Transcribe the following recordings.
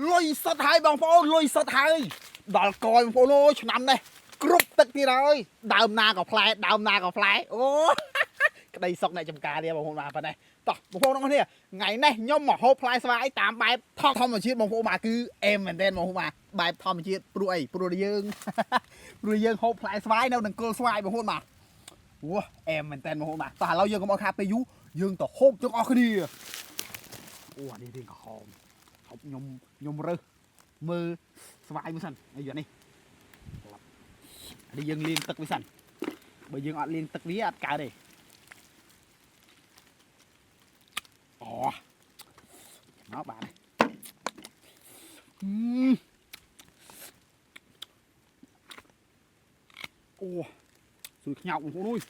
លុយសុទ្ធហើយបងប្អូនលុយសុទ្ធហើយដល់កយបងប្អូនអូឆ្នាំនេះគ្រប់ទឹកទៀតហើយដើមណាក៏ផ្លែដើមណាក៏ផ្លែអូក្តីសុខអ្នកចំការនេះបងប្អូនបាទប៉ុណ្ណេះតោះបងប្អូនទាំងអស់គ្នាថ្ងៃនេះខ្ញុំមកហូបផ្លែស្វាយតាមបែបធម្មជាតិបងប្អូនបាទគឺអែមមែនទែនបងប្អូនបាទបែបធម្មជាតិព្រោះអីព្រោះយើងហូបផ្លែស្វាយនៅនឹងគល់ស្វាយបងប្អូនបាទវ៉ាអែមមែនទែនបងប្អូនបាទតោះឥឡូវយើងកុំអត់ខាតពេលយូរយើងទៅហូបទាំងអស់គ្នាអូអានេះរៀងក្រហមហូបខ្ញុំរើសមើលស្វាយមួយសិនអីយ៉ានេះនេះយើងលាងទឹកវាសិនបើយើងអត់លាងទឹកវាអត់កើតទេអូមកបាទអូសួយខ្ញោកបងប្អូនអើយ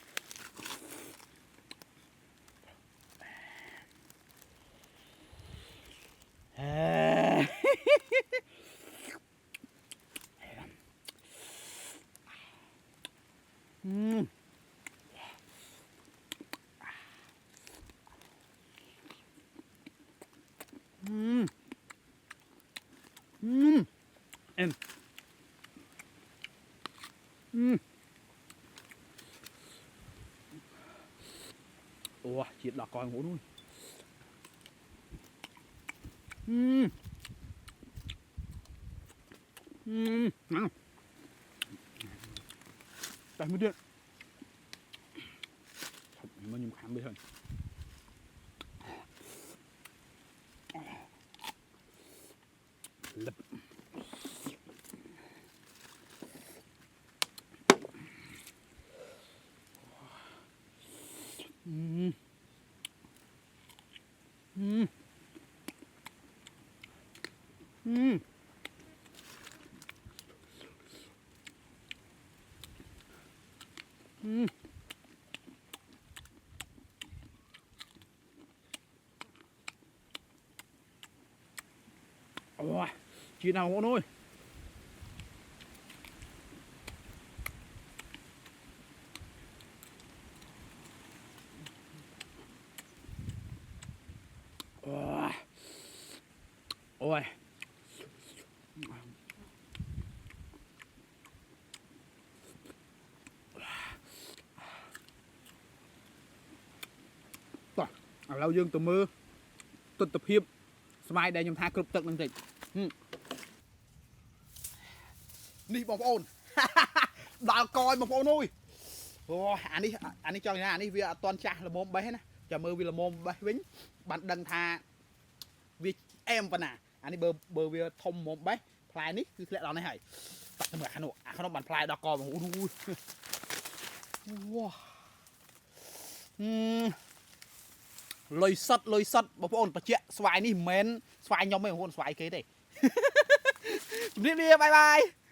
em ủa chuyện đỏ coi ngủ luôn ngon tại mới điện mà nhung khám bây giờ lập Ủa, chuyện nào hôn ơi ôi lâu dương từ mưa tuần tập hiệp mai đây nhung tha cực tận năng thịt đi bông ôn đào coi bông ôn ơi anh đi cho anh đi vì toàn cha là mồm bé nè chờ mưa vì là mồm bé vĩnh bạn đăng tha vì em phần à anh đi bờ vì thông mồm bé play nít cứ lẽ đó này hay tập thêm cả nó bàn play đào coi bông ôn ui lôi sắt bông ôn bật chẹt xoài ní mến xoài nhóm mấy bông ôn xoài kế đây đi bye bye